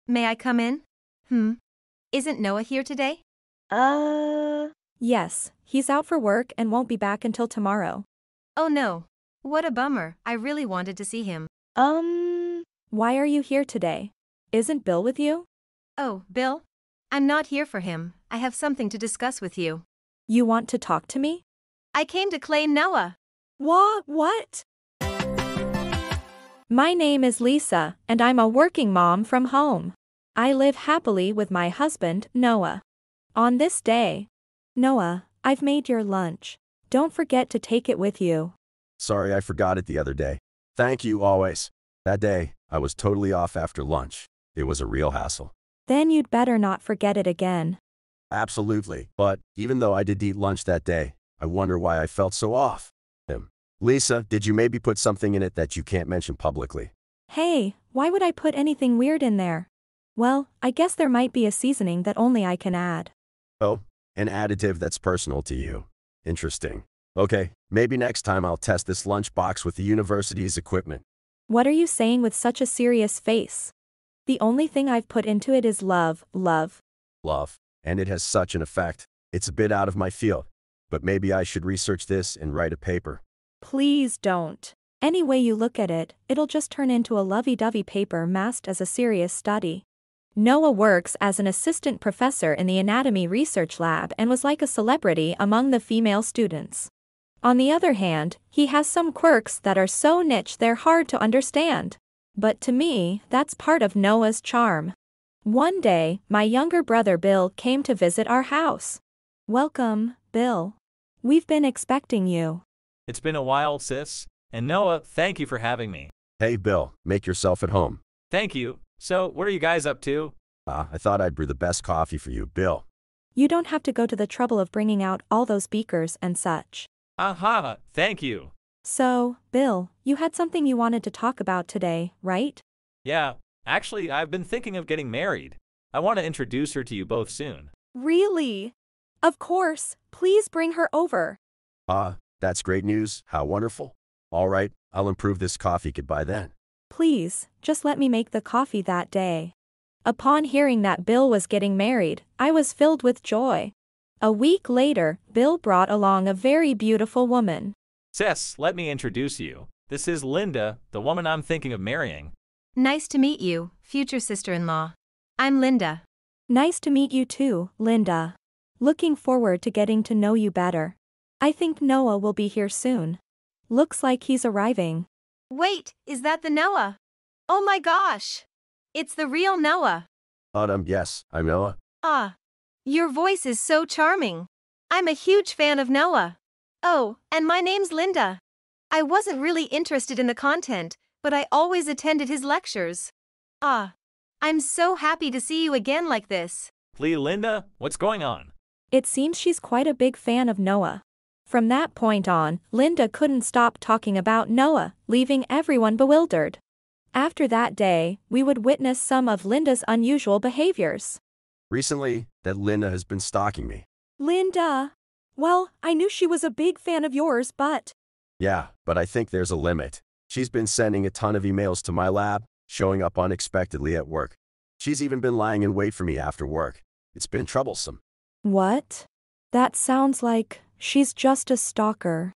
May I come in? Isn't Noah here today? Yes, he's out for work and won't be back until tomorrow. Oh no. What a bummer, I really wanted to see him. Why are you here today? Isn't Bill with you? Oh, Bill? I'm not here for him, I have something to discuss with you. You want to talk to me? I came to claim Noah. What? My name is Lisa, and I'm a working mom from home. I live happily with my husband, Noah. On this day, Noah, I've made your lunch. Don't forget to take it with you. Sorry, I forgot it the other day. Thank you always. That day, I was totally off after lunch. It was a real hassle. Then you'd better not forget it again. Absolutely. But even though I did eat lunch that day, I wonder why I felt so off. Lisa, did you maybe put something in it that you can't mention publicly? Hey, why would I put anything weird in there? Well, I guess there might be a seasoning that only I can add. Oh, an additive that's personal to you. Interesting. Okay, maybe next time I'll test this lunchbox with the university's equipment. What are you saying with such a serious face? The only thing I've put into it is love. Love. And it has such an effect. It's a bit out of my field. But maybe I should research this and write a paper. Please don't. Any way you look at it, it'll just turn into a lovey-dovey paper masked as a serious study. Noah works as an assistant professor in the anatomy research lab and was like a celebrity among the female students. On the other hand, he has some quirks that are so niche they're hard to understand. But to me, that's part of Noah's charm. One day, my younger brother Bill came to visit our house. Welcome, Bill. We've been expecting you. It's been a while, sis. And Noah, thank you for having me. Hey Bill, make yourself at home. Thank you. So, what are you guys up to? I thought I'd brew the best coffee for you, Bill. You don't have to go to the trouble of bringing out all those beakers and such. Aha, thank you. So, Bill, you had something you wanted to talk about today, right? Yeah, actually, I've been thinking of getting married. I want to introduce her to you both soon. Really? Of course, please bring her over. That's great news. How wonderful. All right, I'll improve this coffee kit by then. Please, just let me make the coffee that day. Upon hearing that Bill was getting married, I was filled with joy. A week later, Bill brought along a very beautiful woman. Sis, let me introduce you. This is Linda, the woman I'm thinking of marrying. Nice to meet you, future sister-in-law. I'm Linda. Nice to meet you too, Linda. Looking forward to getting to know you better. I think Noah will be here soon. Looks like he's arriving. Wait, is that the Noah? Oh my gosh! It's the real Noah. Yes, I'm Noah. Your voice is so charming. I'm a huge fan of Noah. Oh, and my name's Linda. I wasn't really interested in the content, but I always attended his lectures. I'm so happy to see you again like this. Linda, what's going on? It seems she's quite a big fan of Noah. From that point on, Linda couldn't stop talking about Noah, leaving everyone bewildered. After that day, we would witness some of Linda's unusual behaviors. Recently, that Linda has been stalking me. Linda! Well, I knew she was a big fan of yours, but... Yeah, but I think there's a limit. She's been sending a ton of emails to my lab, showing up unexpectedly at work. She's even been lying in wait for me after work. It's been troublesome. What? That sounds like she's just a stalker.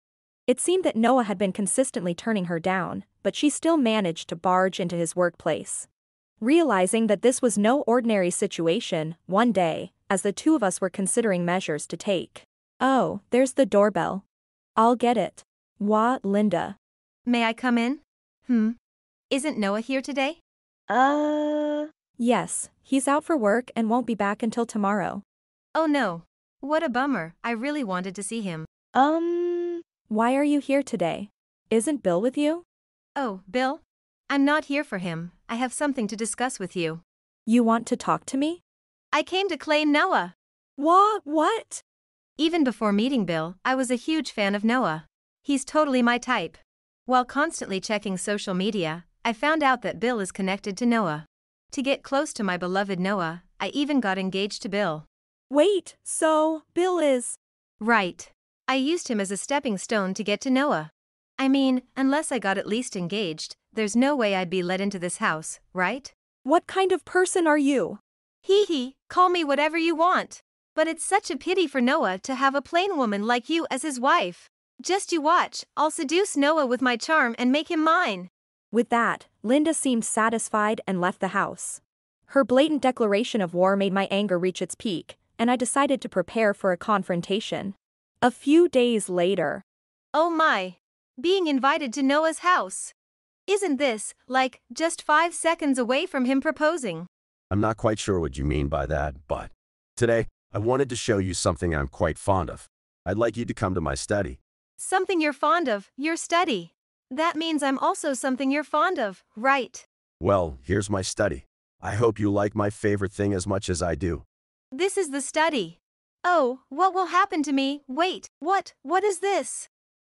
It seemed that Noah had been consistently turning her down, but she still managed to barge into his workplace. Realizing that this was no ordinary situation, one day, as the two of us were considering measures to take. Oh, there's the doorbell. I'll get it. Linda. May I come in? Isn't Noah here today? Yes, he's out for work and won't be back until tomorrow. Oh no. What a bummer, I really wanted to see him. Why are you here today? Isn't Bill with you? Oh, Bill? I'm not here for him, I have something to discuss with you. You want to talk to me? I came to claim Noah. What? Even before meeting Bill, I was a huge fan of Noah. He's totally my type. While constantly checking social media, I found out that Bill is connected to Noah. To get close to my beloved Noah, I even got engaged to Bill. Wait, so Bill is... Right. I used him as a stepping stone to get to Noah. I mean, unless I got at least engaged, there's no way I'd be let into this house, right? What kind of person are you? Hee hee, call me whatever you want. But it's such a pity for Noah to have a plain woman like you as his wife. Just you watch, I'll seduce Noah with my charm and make him mine. With that, Linda seemed satisfied and left the house. Her blatant declaration of war made my anger reach its peak, and I decided to prepare for a confrontation. A few days later. Oh my. Being invited to Noah's house. Isn't this, like, just 5 seconds away from him proposing? I'm not quite sure what you mean by that, but today, I wanted to show you something I'm quite fond of. I'd like you to come to my study. Something you're fond of, your study. That means I'm also something you're fond of, right? Well, here's my study. I hope you like my favorite thing as much as I do. This is the study. Oh, what will happen to me? Wait, what is this?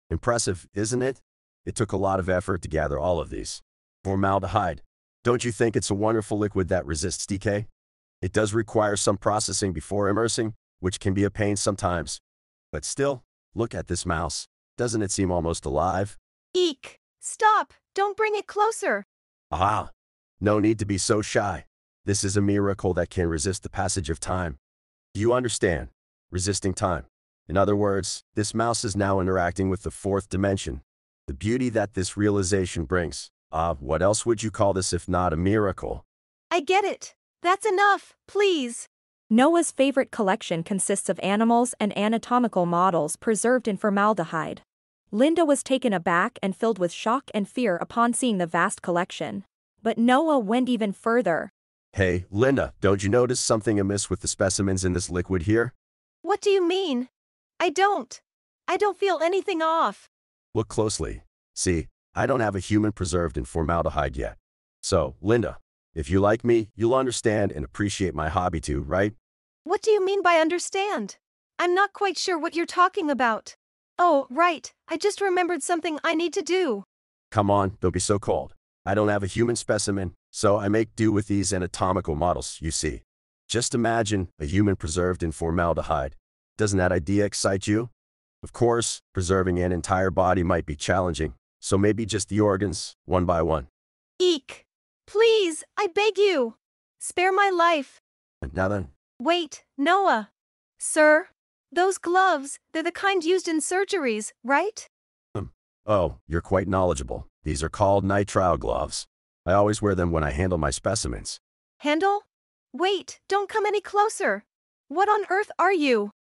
Impressive, isn't it? It took a lot of effort to gather all of these. Formaldehyde. Don't you think it's a wonderful liquid that resists decay? It does require some processing before immersing, which can be a pain sometimes. But still, look at this mouse. Doesn't it seem almost alive? Eek! Stop! Don't bring it closer! Aha! No need to be so shy. This is a miracle that can resist the passage of time. Do you understand? Resisting time. In other words, this mouse is now interacting with the fourth dimension. The beauty that this realization brings. What else would you call this if not a miracle? I get it. That's enough, please. Noah's favorite collection consists of animals and anatomical models preserved in formaldehyde. Linda was taken aback and filled with shock and fear upon seeing the vast collection. But Noah went even further. Hey, Linda, don't you notice something amiss with the specimens in this liquid here? What do you mean? I don't feel anything off. Look closely. See, I don't have a human preserved in formaldehyde yet. So, Linda, if you like me, you'll understand and appreciate my hobby too, right? What do you mean by understand? I'm not quite sure what you're talking about. Oh, right, I just remembered something I need to do. Come on, don't be so cold. I don't have a human specimen, so I make do with these anatomical models, you see. Just imagine a human preserved in formaldehyde. Doesn't that idea excite you? Of course, preserving an entire body might be challenging, so maybe just the organs, one by one. Eek! Please, I beg you! Spare my life! And now then. Wait, Noah! Sir? Those gloves, they're the kind used in surgeries, right? Oh, you're quite knowledgeable. These are called nitrile gloves. I always wear them when I handle my specimens. Handle? Wait, don't come any closer. What on earth are you?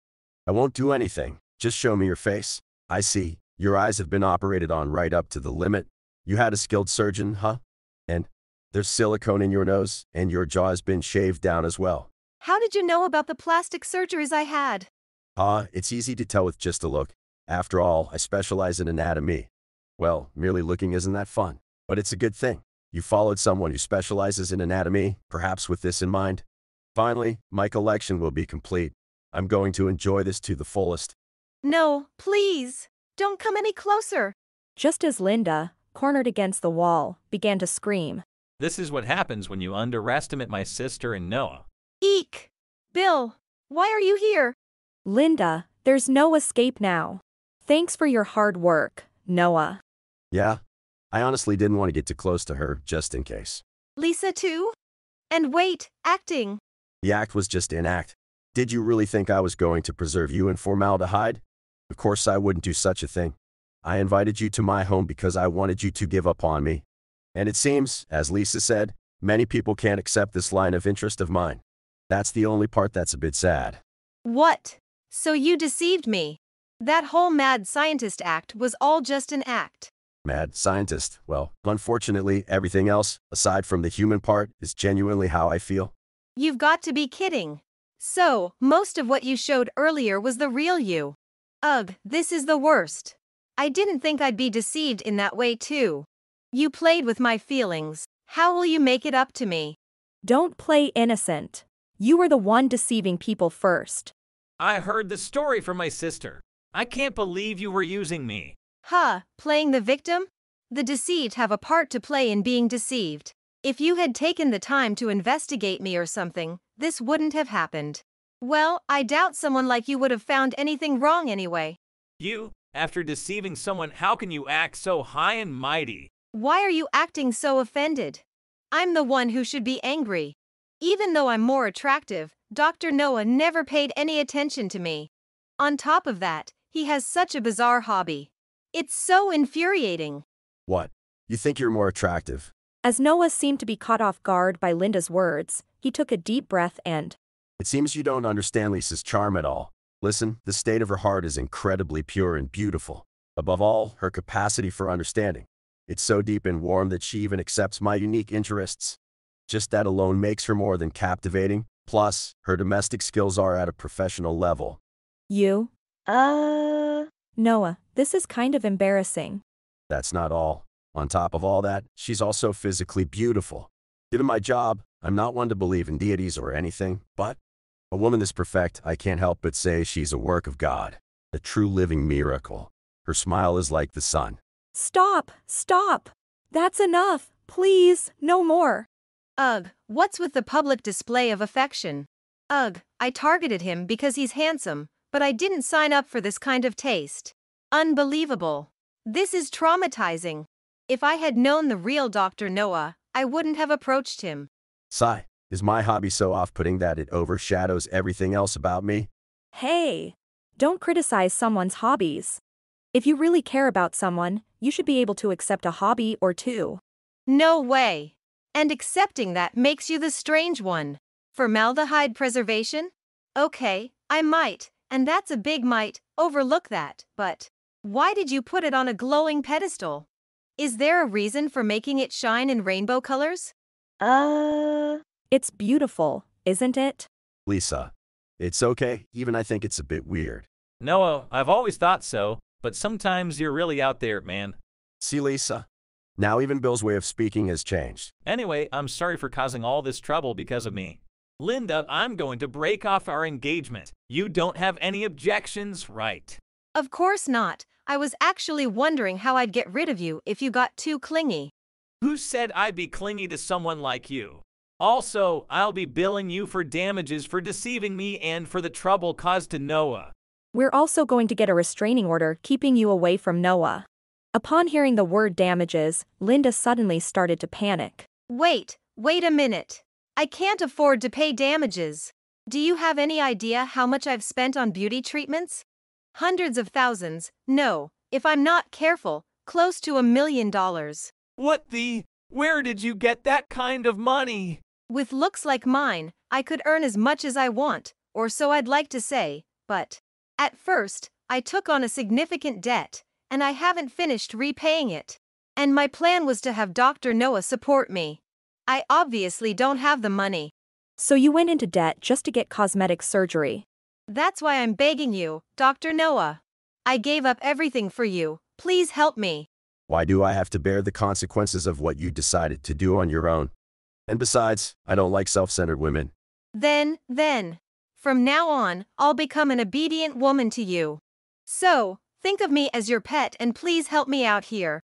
I won't do anything. Just show me your face. I see. Your eyes have been operated on right up to the limit. You had a skilled surgeon, huh? And there's silicone in your nose, and your jaw has been shaved down as well. How did you know about the plastic surgeries I had? It's easy to tell with just a look. After all, I specialize in anatomy. Well, merely looking isn't that fun, but it's a good thing. You followed someone who specializes in anatomy, perhaps with this in mind. Finally, my collection will be complete. I'm going to enjoy this to the fullest. No, please, don't come any closer. Just as Linda, cornered against the wall, began to scream. This is what happens when you underestimate my sister and Noah. Eek! Bill, why are you here? Linda, there's no escape now. Thanks for your hard work, Noah. Yeah? I honestly didn't want to get too close to her, just in case. Lisa too? And wait, acting. The act was just an act. Did you really think I was going to preserve you in formaldehyde? Of course I wouldn't do such a thing. I invited you to my home because I wanted you to give up on me. And it seems, as Lisa said, many people can't accept this line of interest of mine. That's the only part that's a bit sad. What? So you deceived me? That whole mad scientist act was all just an act. Mad scientist. Well, unfortunately, everything else, aside from the human part, is genuinely how I feel. You've got to be kidding. So, most of what you showed earlier was the real you. Ugh, this is the worst. I didn't think I'd be deceived in that way too. You played with my feelings. How will you make it up to me? Don't play innocent. You were the one deceiving people first. I heard the story from my sister. I can't believe you were using me. Huh, playing the victim? The deceived have a part to play in being deceived. If you had taken the time to investigate me or something, this wouldn't have happened. Well, I doubt someone like you would have found anything wrong anyway. You, after deceiving someone, how can you act so high and mighty? Why are you acting so offended? I'm the one who should be angry. Even though I'm more attractive, Dr. Noah never paid any attention to me. On top of that, he has such a bizarre hobby. It's so infuriating. What? You think you're more attractive? As Noah seemed to be caught off guard by Linda's words, he took a deep breath and, It seems you don't understand Lisa's charm at all. Listen, the state of her heart is incredibly pure and beautiful. Above all, her capacity for understanding. It's so deep and warm that she even accepts my unique interests. Just that alone makes her more than captivating. Plus, her domestic skills are at a professional level. you? Noah, this is kind of embarrassing. That's not all. On top of all that, she's also physically beautiful. Given my job, I'm not one to believe in deities or anything, but a woman this perfect, I can't help but say she's a work of God. A true living miracle. Her smile is like the sun. Stop! Stop! That's enough! Please, no more! Ugh, what's with the public display of affection? Ugh, I targeted him because he's handsome, but I didn't sign up for this kind of taste. Unbelievable. This is traumatizing. If I had known the real Dr. Noah, I wouldn't have approached him. Sigh, is my hobby so off-putting that it overshadows everything else about me? Hey! Don't criticize someone's hobbies. If you really care about someone, you should be able to accept a hobby or two. No way. And accepting that makes you the strange one. Formaldehyde preservation? Okay, I might, and that's a big might, overlook that, but why did you put it on a glowing pedestal? Is there a reason for making it shine in rainbow colors? It's beautiful, isn't it? Lisa. It's okay, even I think it's a bit weird. Noah, I've always thought so, but sometimes you're really out there, man. See, Lisa? Now even Bill's way of speaking has changed. Anyway, I'm sorry for causing all this trouble because of me. Linda, I'm going to break off our engagement. You don't have any objections, right? Of course not. I was actually wondering how I'd get rid of you if you got too clingy. Who said I'd be clingy to someone like you? Also, I'll be billing you for damages for deceiving me and for the trouble caused to Noah. We're also going to get a restraining order keeping you away from Noah. Upon hearing the word damages, Linda suddenly started to panic. Wait a minute. I can't afford to pay damages. Do you have any idea how much I've spent on beauty treatments? Hundreds of thousands, no, if I'm not careful, close to $1 million. What the? Where did you get that kind of money? With looks like mine, I could earn as much as I want, or so I'd like to say, but at first, I took on a significant debt, and I haven't finished repaying it. And my plan was to have Dr. Noah support me. I obviously don't have the money. So you went into debt just to get cosmetic surgery. That's why I'm begging you, Dr. Noah. I gave up everything for you, please help me. Why do I have to bear the consequences of what you decided to do on your own? And besides, I don't like self-centered women. Then, from now on, I'll become an obedient woman to you. So, think of me as your pet and please help me out here.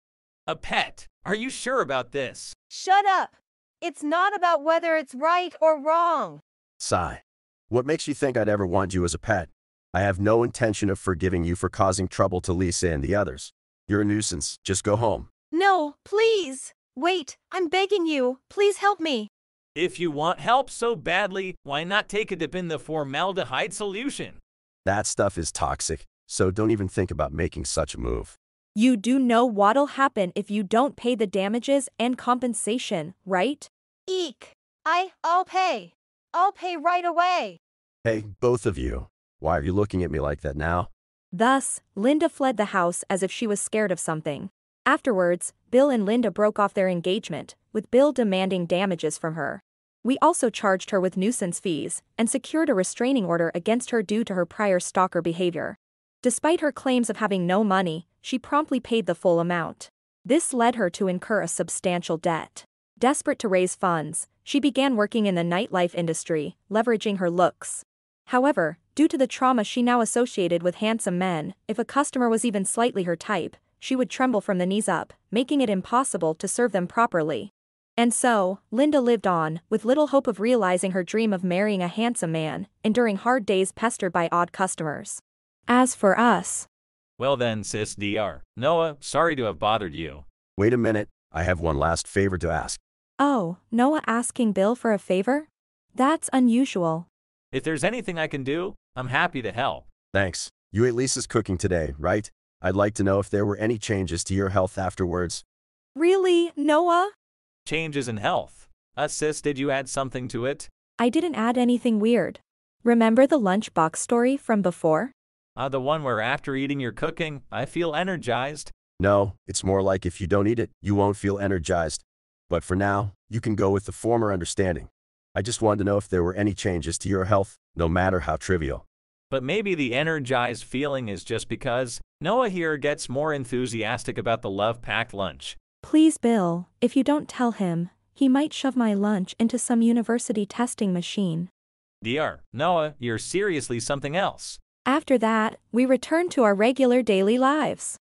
A pet? Are you sure about this? Shut up! It's not about whether it's right or wrong. Sigh. What makes you think I'd ever want you as a pet? I have no intention of forgiving you for causing trouble to Lisa and the others. You're a nuisance. Just go home. No, please. Wait, I'm begging you. Please help me. If you want help so badly, why not take a dip in the formaldehyde solution? That stuff is toxic, so don't even think about making such a move. You do know what'll happen if you don't pay the damages and compensation, right? Eek. I'll pay. I'll pay right away. Hey, both of you. Why are you looking at me like that now? Thus, Linda fled the house as if she was scared of something. Afterwards, Bill and Linda broke off their engagement, with Bill demanding damages from her. We also charged her with nuisance fees and secured a restraining order against her due to her prior stalker behavior. Despite her claims of having no money, she promptly paid the full amount. This led her to incur a substantial debt. Desperate to raise funds, she began working in the nightlife industry, leveraging her looks. However, due to the trauma she now associated with handsome men, if a customer was even slightly her type, she would tremble from the knees up, making it impossible to serve them properly. And so, Linda lived on, with little hope of realizing her dream of marrying a handsome man, enduring hard days pestered by odd customers. As for us, Well then, sis Dr. Noah, sorry to have bothered you. Wait a minute, I have one last favor to ask. Oh, Noah asking Bill for a favor? That's unusual. If there's anything I can do, I'm happy to help. Thanks. You ate Lisa's cooking today, right? I'd like to know if there were any changes to your health afterwards. Really, Noah? Changes in health. Sis, did you add something to it? I didn't add anything weird. Remember the lunchbox story from before? The one where after eating your cooking, I feel energized. No, it's more like if you don't eat it, you won't feel energized. But for now, you can go with the former understanding. I just wanted to know if there were any changes to your health, no matter how trivial. But maybe the energized feeling is just because Noah here gets more enthusiastic about the love-packed lunch. Please, Bill, if you don't tell him, he might shove my lunch into some university testing machine. Dear Noah, you're seriously something else. After that, we return to our regular daily lives.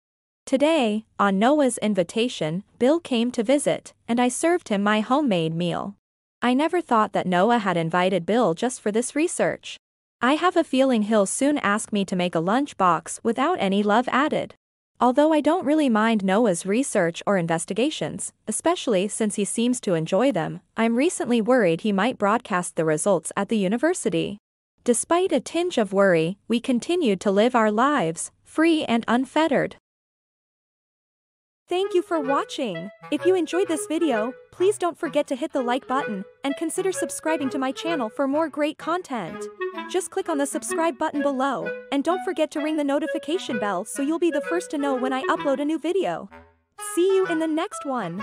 Today, on Noah's invitation, Bill came to visit, and I served him my homemade meal. I never thought that Noah had invited Bill just for this research. I have a feeling he'll soon ask me to make a lunchbox without any love added. Although I don't really mind Noah's research or investigations, especially since he seems to enjoy them, I'm recently worried he might broadcast the results at the university. Despite a tinge of worry, we continued to live our lives, free and unfettered. Thank you for watching. If you enjoyed this video, please don't forget to hit the like button and consider subscribing to my channel for more great content. Just click on the subscribe button below, and don't forget to ring the notification bell so you'll be the first to know when I upload a new video. See you in the next one.